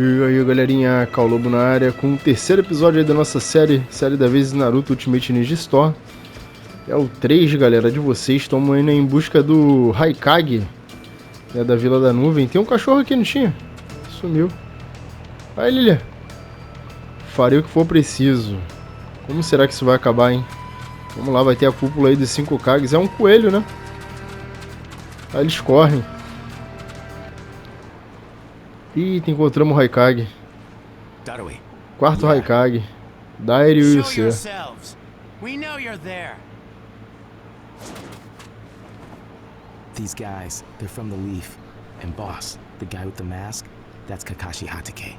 E aí galerinha, Lobo na área com o terceiro episódio aí da nossa série da vez Naruto Ultimate Ninja Storm. É o 3, galera, de vocês. Estamos indo em busca do Raikage, né, da Vila da Nuvem. Tem um cachorro aqui, não tinha? Sumiu. Aí, Lilia. Farei o que for preciso. Como será que isso vai acabar, hein? Vamos lá, vai ter a cúpula aí dos 5 Kages. É um coelho, né? Aí eles correm. Eita, encontramos o Raikage. Quarto Raikage. Dairyu e o C. These guys, they're from the Leaf. And boss, the guy with the mask, that's Kakashi Hatake.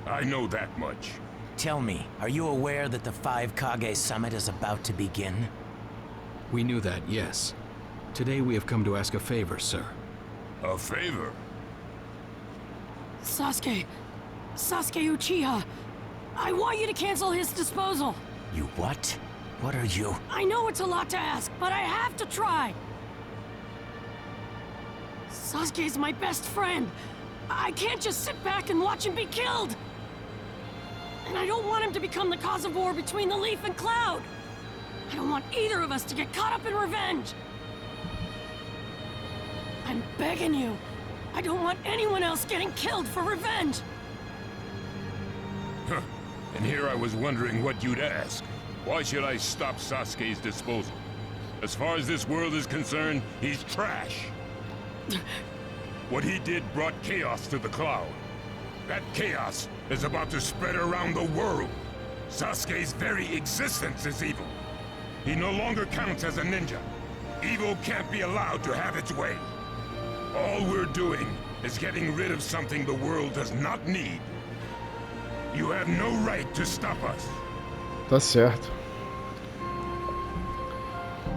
I know that much. Tell me, are you aware that the 5 Kage summit is about to begin? We knew that, yes. Today we have come to ask a favor, sir. A favor? Sasuke Uchiha. I want you to cancel his disposal. You what? What are you? I know it's a lot to ask, but I have to try. Sasuke's my best friend. I can't just sit back and watch him be killed. And I don't want him to become the cause of war between the Leaf and Cloud. I don't want either of us to get caught up in revenge. I'm begging you. I don't want anyone else getting killed for revenge. Huh. And here I was wondering what you'd ask. Why should I stop Sasuke's disposal? As far as this world is concerned, he's trash. What he did brought chaos to the Cloud. That chaos is about to spread around the world. Sasuke's very existence is evil. He no longer counts as a ninja. Evil can't be allowed to have its way. All we're doing is getting rid of something the world does not need. You have no right to stop us. Tá certo.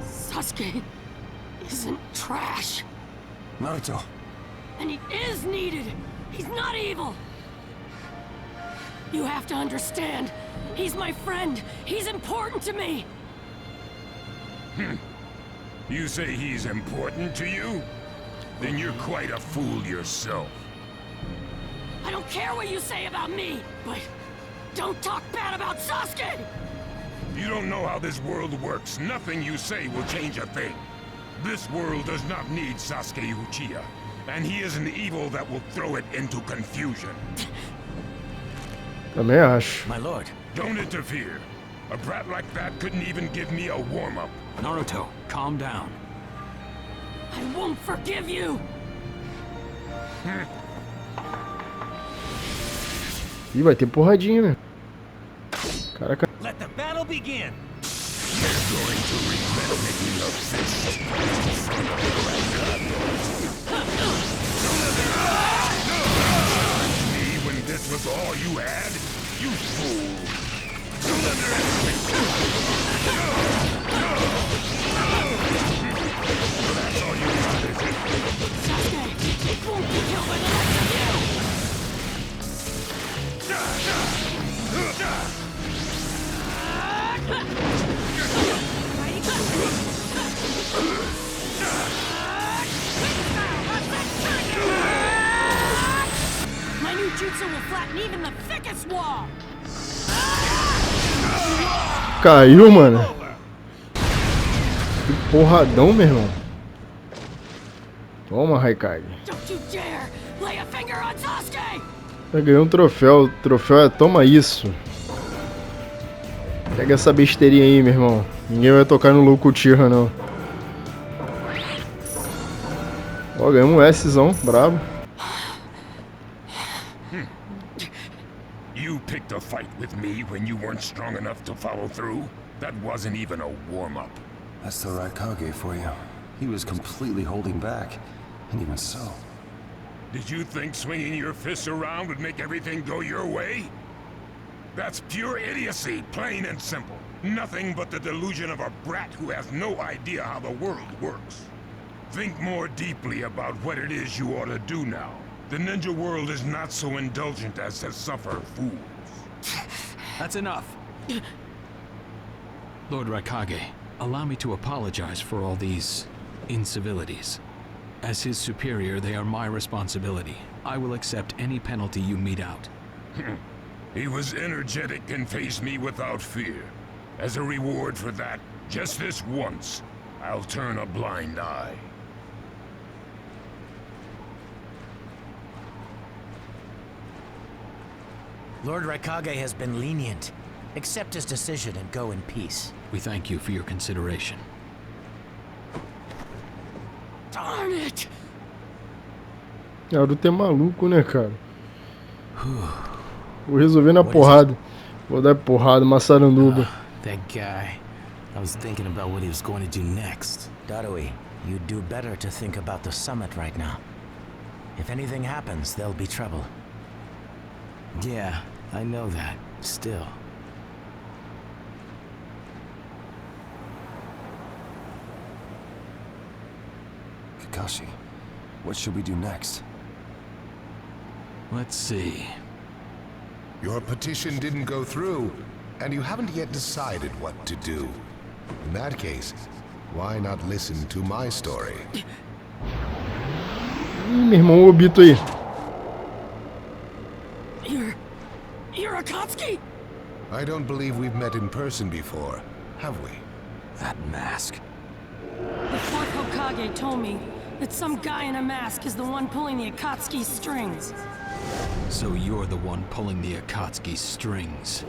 Sasuke isn't trash. Naruto. And he is needed. He's not evil. You have to understand. He's my friend. He's important to me. You say he's important to you? Then you're quite a fool yourself. I don't care what you say about me, but don't talk bad about Sasuke! You don't know how this world works. Nothing you say will change a thing. This world does not need Sasuke Uchiha, and he is an evil that will throw it into confusion. Também acho. My lord. Don't interfere. A brat like that couldn't even give me a warm-up. Naruto, calm down. I won't forgive you! Ih, vai ter porradinha, meu. Caraca. Let the battle begin. You're going to regret making a fist. Me when this was all you had? You fool! Don't underestimate me. That's all you got, is it? Sasuke, it won't be killed by the likes of you! My new jutsu will flatten even the thickest wall! Caiu, mano. Que porradão, meu irmão. Toma, Raikage. Don't you dare lay a finger on Sasuke! Eu ganhei um troféu. O troféu é toma isso. Pega essa besteirinha aí, meu irmão. Ninguém vai tocar no louco Uchiha, não. Ó, ganhamos um Szão, brabo. You picked a fight with me when you weren't strong enough to follow through? That wasn't even a warm-up. That's the Raikage for you. He was completely holding back. And even so... Did you think swinging your fists around would make everything go your way? That's pure idiocy, plain and simple. Nothing but the delusion of a brat who has no idea how the world works. Think more deeply about what it is you ought to do now. The ninja world is not so indulgent as to suffer fools. That's enough. Lord Raikage, allow me to apologize for all these incivilities. As his superior, they are my responsibility. I will accept any penalty you mete out. He was energetic and faced me without fear. As a reward for that, just this once, I'll turn a blind eye. Lord Raikage has been lenient. Accept his decision and go in peace. We thank you for your consideration. Darn it! Naruto é maluco, né, cara? Vou resolver na porrada. Vou dar porrada, maçaranduba. That guy. I was thinking about what he was going to do next. Darui, you'd do better to think about the summit right now. If anything happens, there'll be trouble. Yeah, I know that. Still. Kakashi, what should we do next? Let's see. Your petition didn't go through, and you haven't yet decided what to do. In that case, why not listen to my story? Meu irmão, o Obito aí. You're Akatsuki? I don't believe we've met in person before, have we? That mask. The fourth Hokage told me that some guy in a mask is the one pulling the Akatsuki strings. So you're the one pulling the Akatsuki strings.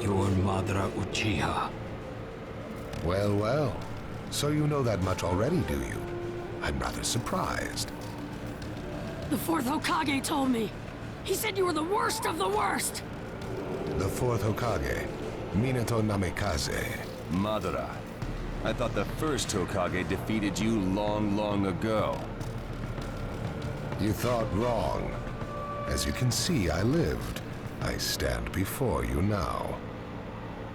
You're Madara Uchiha. Well, well. So you know that much already, do you? I'm rather surprised. The fourth Hokage told me. He said you were the worst of the worst. The fourth Hokage, Minato Namikaze. Madara. I thought the first Hokage defeated you long, long ago. You thought wrong. As you can see, I lived. I stand before you now.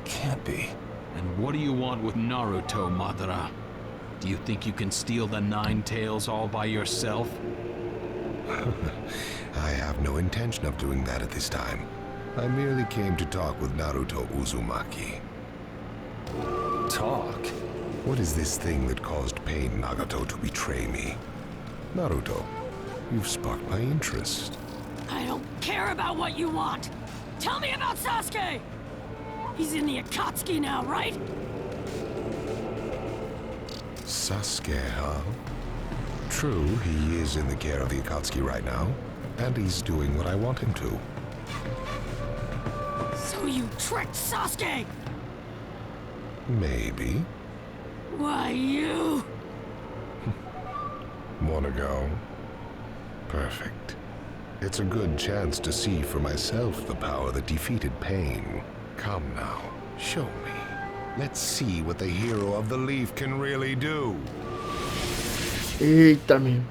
Can't be. And what do you want with Naruto, Madara? Do you think you can steal the Nine Tails all by yourself? I have no intention of doing that at this time. I merely came to talk with Naruto Uzumaki. Talk? What is this thing that caused Pain Nagato to betray me? Naruto, you've sparked my interest. I don't care about what you want. Tell me about Sasuke! He's in the Akatsuki now, right? Sasuke, huh? True, he is in the care of the Akatsuki right now, and he's doing what I want him to. So you tricked Sasuke! Maybe. Why, you... Wanna go? Perfect. It's a good chance to see for myself the power that defeated Pain. Come now, show me. Let's see what the hero of the leaf can really do. Eita, meu.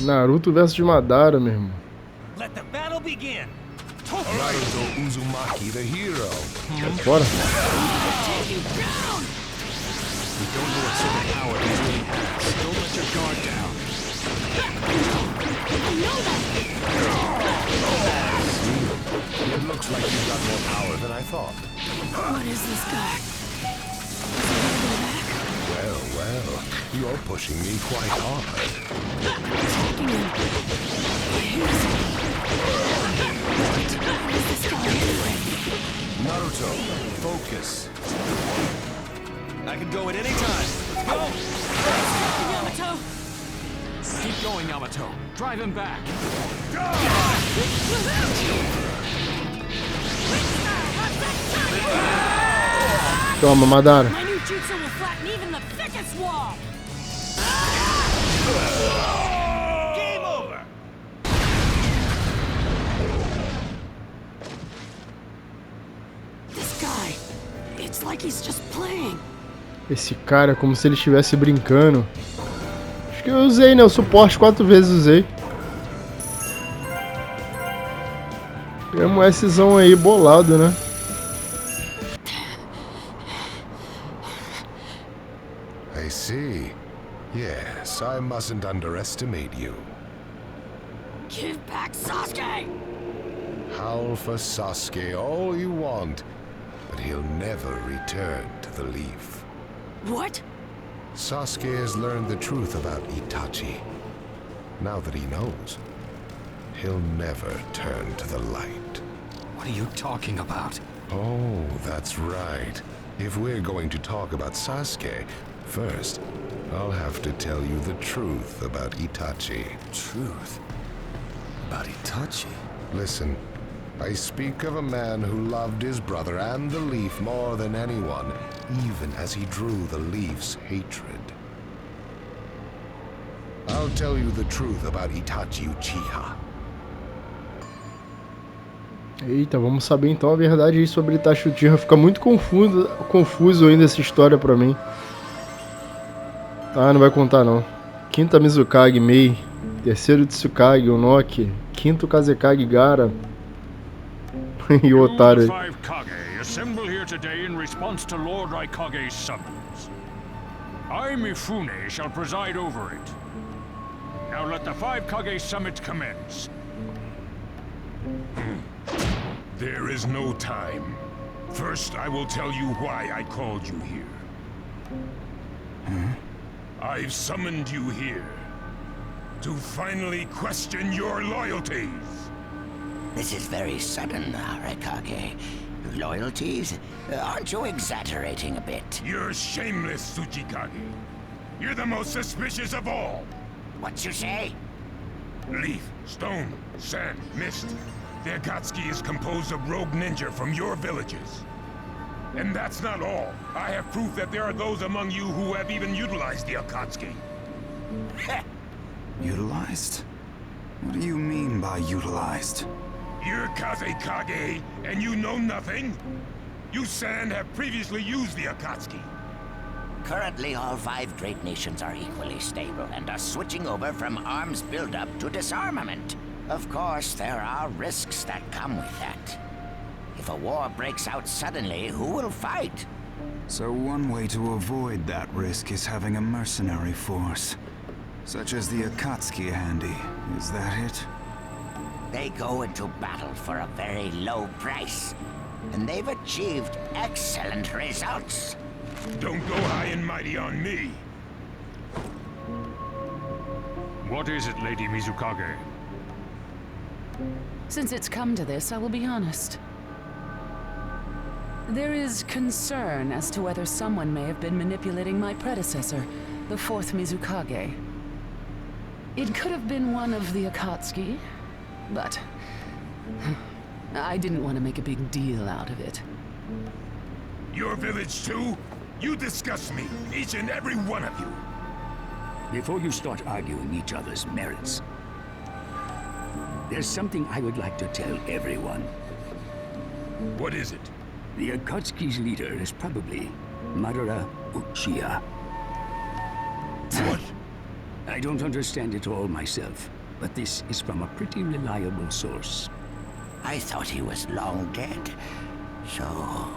Naruto versus Madara, meu irmão. Let the battle begin. Naruto Uzumaki, the hero. Bora. Take you down! You don't know what sort of power he really has. Don't let your guard down. I know that! It looks like you've got more power than I thought. What is this guy? Is he holding back? Well, well, you're pushing me quite hard. Taking him. Where is he? What is this guy anyway? Naruto, focus. I can go at any time. Let's go! Yamato! Keep going, Yamato. Drive him back. Toma, Madara. My new jutsu will flatten even the thickest wall! Game over. This guy, it's like he's just playing. Esse cara é como se ele estivesse brincando. Acho que eu usei, né? O suporte 4 vezes usei. Pegamos um Szão aí bolado, né? I see. Yes, I mustn't underestimate you. Give back Sasuke! Howl for Sasuke all you want, but he'll never return to the leaf. What? Sasuke has learned the truth about Itachi. Now that he knows, he'll never turn to the light. What are you talking about? Oh, that's right. If we're going to talk about Sasuke, first, I'll have to tell you the truth about Itachi. Truth? About Itachi? Listen, I speak of a man who loved his brother and the leaf more than anyone, even as he drew the leaf's hatred. I'll tell you the truth about Itachi Uchiha. Eita, vamos saber então a verdade aí sobre Itachi Uchiha. Fica muito confuso ainda essa história pra mim. Ah, não vai contar não. Quinta Mizukage Mei, terceiro Tsukage Onoki, quinto Kazekage Gaara e o otário aí. Five Kage assemble here today in response to Lord Raikage's summons. I, Mifune, shall preside over it. Now let the Five Kage summit commence. There is no time. First, I will tell you why I called you here. I've summoned you here to finally question your loyalties. This is very sudden, Raikage. Loyalties? Aren't you exaggerating a bit? You're shameless, Tsuchikage. You're the most suspicious of all. What you say? Leaf, stone, sand, mist. The Akatsuki is composed of rogue ninja from your villages. And that's not all. I have proof that there are those among you who have even utilized the Akatsuki. Utilized? What do you mean by utilized? You're Kazekage, and you know nothing? You Sand have previously used the Akatsuki. Currently, all 5 great nations are equally stable and are switching over from arms buildup to disarmament. Of course, there are risks that come with that. If a war breaks out suddenly, who will fight? So one way to avoid that risk is having a mercenary force. Such as the Akatsuki handy, is that it? They go into battle for a very low price, and they've achieved excellent results. Don't go high and mighty on me. What is it, Lady Mizukage? Since it's come to this, I will be honest. There is concern as to whether someone may have been manipulating my predecessor, the 4th Mizukage. It could have been one of the Akatsuki, but I didn't want to make a big deal out of it. Your village too? You disgust me, each and every one of you. Before you start arguing each other's merits, there's something I would like to tell everyone. What is it? The Akatsuki's leader is probably Madara Uchiha. What? I don't understand it all myself, but this is from a pretty reliable source. I thought he was long dead. So,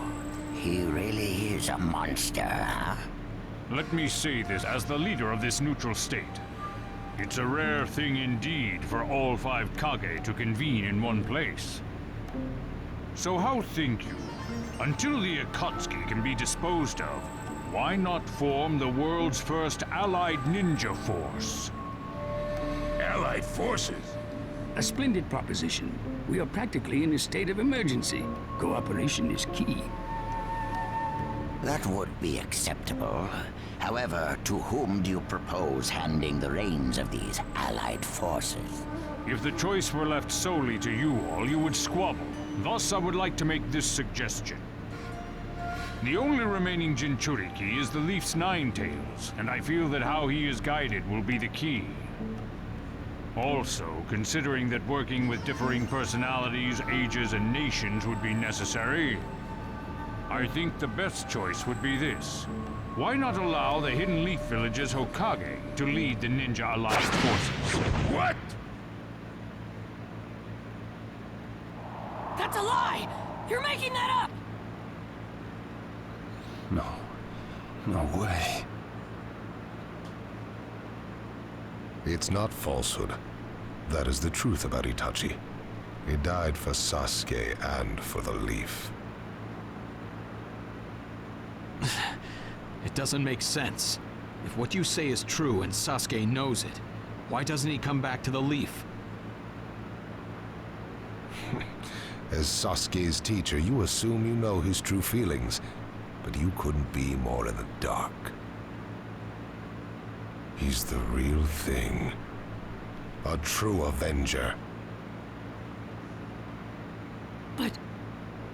he really is a monster, huh? Let me say this as the leader of this neutral state. It's a rare thing indeed for all 5 Kage to convene in one place. So how think you? Until the Akatsuki can be disposed of, why not form the world's first allied ninja force? Allied forces? A splendid proposition. We are practically in a state of emergency. Cooperation is key. That would be acceptable. However, to whom do you propose handing the reins of these allied forces? If the choice were left solely to you all, you would squabble. Thus, I would like to make this suggestion. The only remaining Jinchuriki is the Leaf's 9 tails, and I feel that how he is guided will be the key. Also, considering that working with differing personalities, ages, and nations would be necessary, I think the best choice would be this. Why not allow the Hidden Leaf Village's Hokage to lead the Ninja Alliance forces? What? That's a lie! You're making that up! No way. It's not falsehood. That is the truth about Itachi. He died for Sasuke and for the Leaf. It doesn't make sense. If what you say is true and Sasuke knows it, why doesn't he come back to the Leaf? As Sasuke's teacher, you assume you know his true feelings, but you couldn't be more in the dark. He's the real thing. A true Avenger. But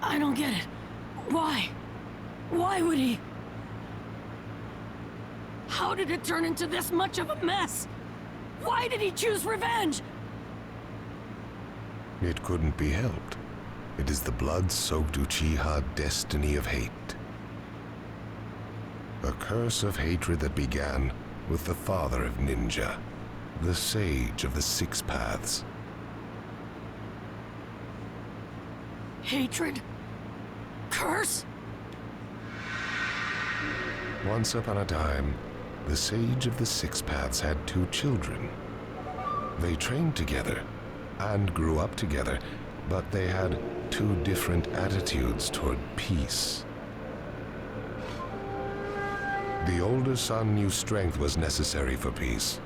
I don't get it. Why? Why would he? How did it turn into this much of a mess? Why did he choose revenge? It couldn't be helped. It is the blood-soaked Uchiha destiny of hate. A curse of hatred that began with the father of ninja, the sage of the Six Paths. Hatred? Curse? Once upon a time, the sage of the Six Paths had 2 children. They trained together and grew up together, but they had 2 different attitudes toward peace. The older son knew strength was necessary for peace.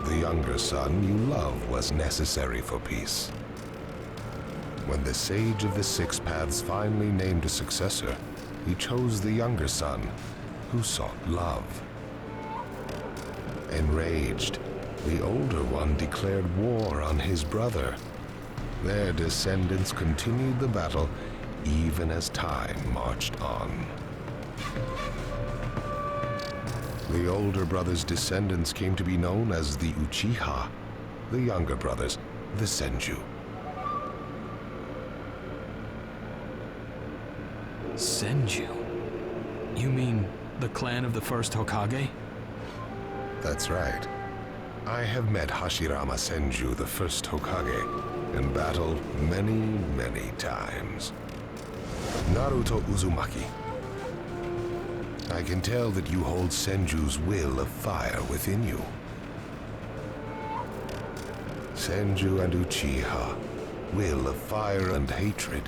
The younger son knew love was necessary for peace. When the sage of the Six Paths finally named a successor, he chose the younger son, who sought love. Enraged, the older one declared war on his brother. Their descendants continued the battle even as time marched on. The older brother's descendants came to be known as the Uchiha, the younger brothers, the Senju. Senju? You mean the clan of the first Hokage? That's right. I have met Hashirama Senju, the first Hokage, in battle many, many times. Naruto Uzumaki. I can tell that you hold Senju's will of fire within you. Senju and Uchiha, will of fire and hatred.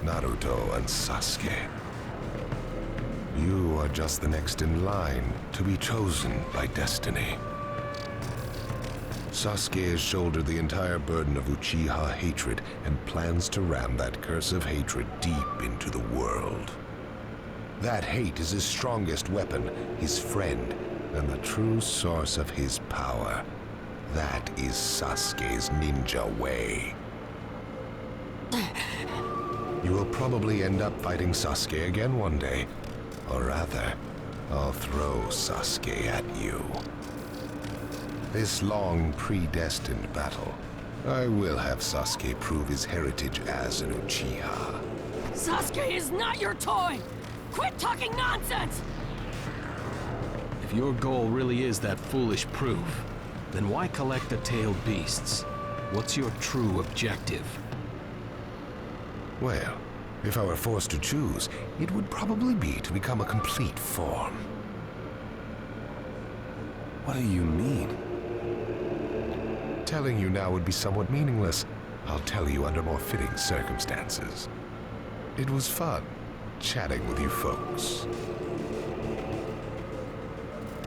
Naruto and Sasuke. You are just the next in line to be chosen by destiny. Sasuke has shouldered the entire burden of Uchiha hatred and plans to ram that curse of hatred deep into the world. That hate is his strongest weapon, his friend, and the true source of his power. That is Sasuke's ninja way. You will probably end up fighting Sasuke again one day. Or rather, I'll throw Sasuke at you. This long, predestined battle, I will have Sasuke prove his heritage as an Uchiha. Sasuke is not your toy! Quit talking nonsense! If your goal really is that foolish proof, then why collect the tailed beasts? What's your true objective? Well, if I were forced to choose, it would probably be to become a complete form. What do you mean? Telling you now would be somewhat meaningless. I'll tell you under more fitting circumstances. It was fun chatting with you folks.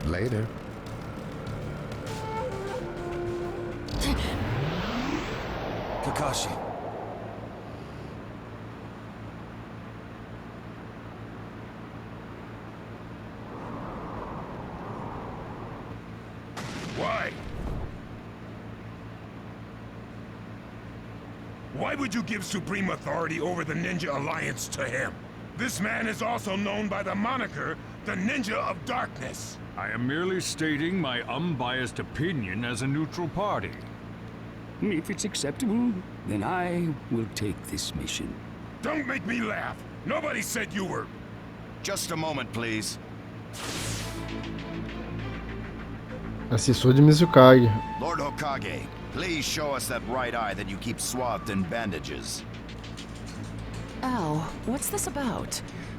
Later. Kakashi. Why? Why would you give supreme authority over the Ninja Alliance to him? This man is also known by the moniker, the Ninja of Darkness. I am merely stating my unbiased opinion as a neutral party. If it's acceptable, then I will take this mission. Don't make me laugh. Nobody said you were... Just a moment, please. Assessor de Mizukage. Lord Hokage, please show us that right eye that you keep swathed in bandages. Ow, what's this about?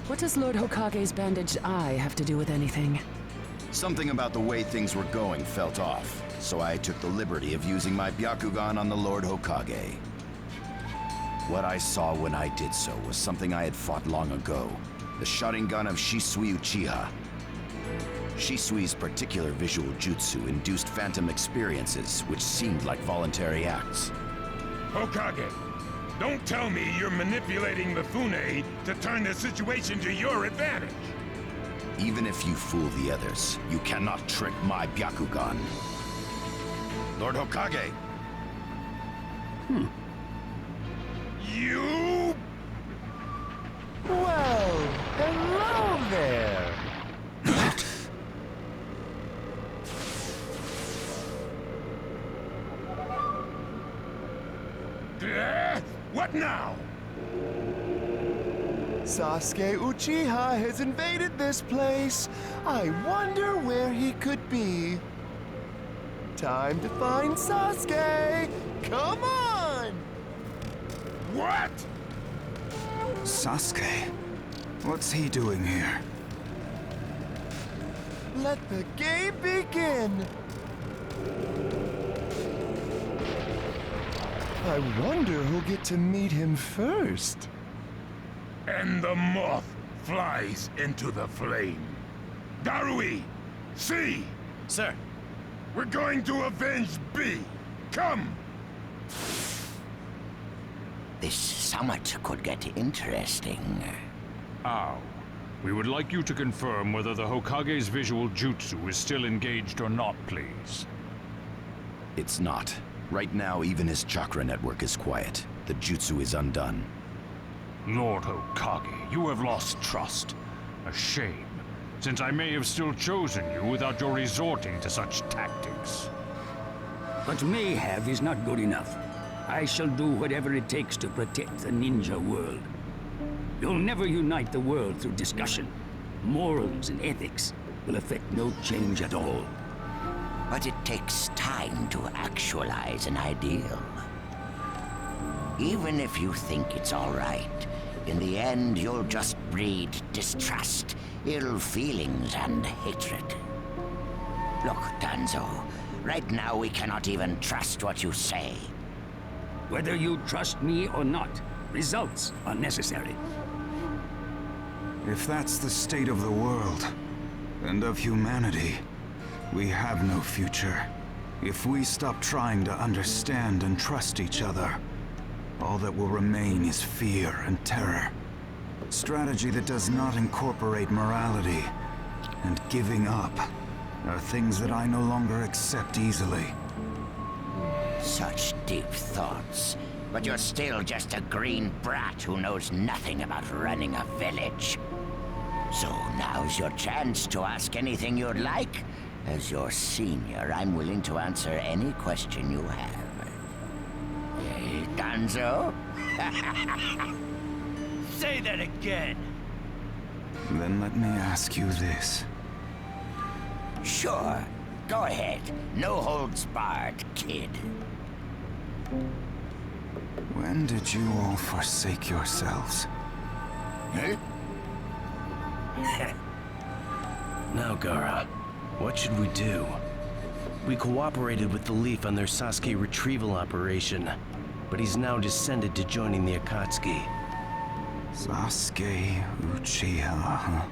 What does Lord Hokage's bandaged eye have to do with anything? Something about the way things were going felt off, so I took the liberty of using my Byakugan on the Lord Hokage. What I saw when I did so was something I had fought long ago. The Sharingan of Shisui Uchiha. Shisui's particular visual jutsu induced phantom experiences, which seemed like voluntary acts. Hokage, don't tell me you're manipulating Mifune to turn the situation to your advantage. Even if you fool the others, you cannot trick my Byakugan. Lord Hokage! You... Well, hello there! What now? Sasuke Uchiha has invaded this place. I wonder where he could be. Time to find Sasuke! Come on! What? Sasuke? What's he doing here? Let the game begin! I wonder who'll get to meet him first. And the moth flies into the flame. Darui! See! Sir! We're going to avenge B! Come! This summit could get interesting. Ow. We would like you to confirm whether the Hokage's visual jutsu is still engaged or not, please. It's not. Right now, even his chakra network is quiet. The jutsu is undone. Lord Hokage, you have lost trust. A shame, since I may have still chosen you without your resorting to such tactics. What may have is not good enough. I shall do whatever it takes to protect the ninja world. You'll never unite the world through discussion. Morals and ethics will affect no change at all. But it takes time to actualize an ideal. Even if you think it's all right, in the end you'll just breed distrust, ill feelings, and hatred. Look, Danzo, right now we cannot even trust what you say. Whether you trust me or not, results are necessary. If that's the state of the world, and of humanity, we have no future. If we stop trying to understand and trust each other, all that will remain is fear and terror. Strategy that does not incorporate morality and giving up are things that I no longer accept easily. Such deep thoughts, but you're still just a green brat who knows nothing about running a village. So now's your chance to ask anything you'd like. As your senior, I'm willing to answer any question you have. Eh, Danzo? Say that again! Then let me ask you this. Sure. Go ahead. No holds barred, kid. When did you all forsake yourselves? Huh? Now, Gaara, what should we do? We cooperated with the Leaf on their Sasuke retrieval operation, but he's now descended to joining the Akatsuki. Sasuke Uchiha, huh?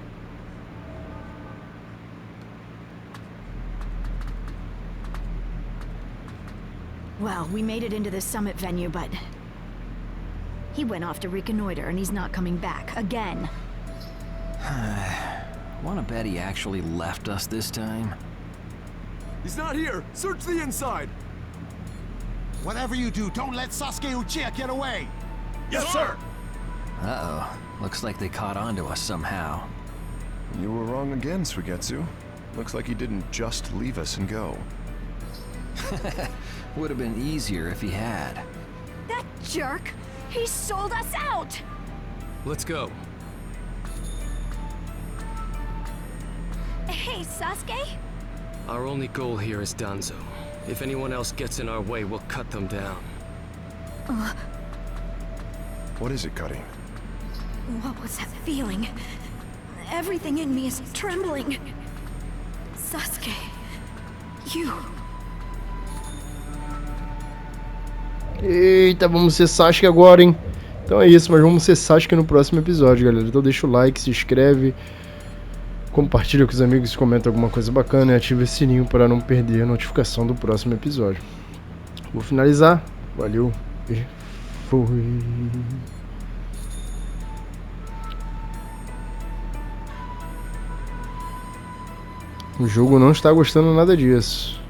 Well, we made it into the summit venue, but he went off to reconnoiter and he's not coming back again. Wanna bet he actually left us this time? He's not here! Search the inside! Whatever you do, don't let Sasuke Uchiha get away! Yes, sir! Uh-oh. Looks like they caught on to us somehow. You were wrong again, Suigetsu. Looks like he didn't just leave us and go. Would have been easier if he had. That jerk! He sold us out! Let's go. Hey, Sasuke? Our only goal here is Danzo. If anyone else gets in our way, we'll cut them down. What is it, Cuddy? What was that feeling? Everything in me is trembling. Sasuke, you... Eita, vamos ser Sasuke agora, hein? Então é isso, mas vamos ser Sasuke no próximo episódio, galera. Então deixa o like, se inscreve. compartilha com os amigos, comenta alguma coisa bacana e ativa esse sininho para não perder a notificação do próximo episódio. Vou finalizar. Valeu e fui. O jogo não está gostando nada disso.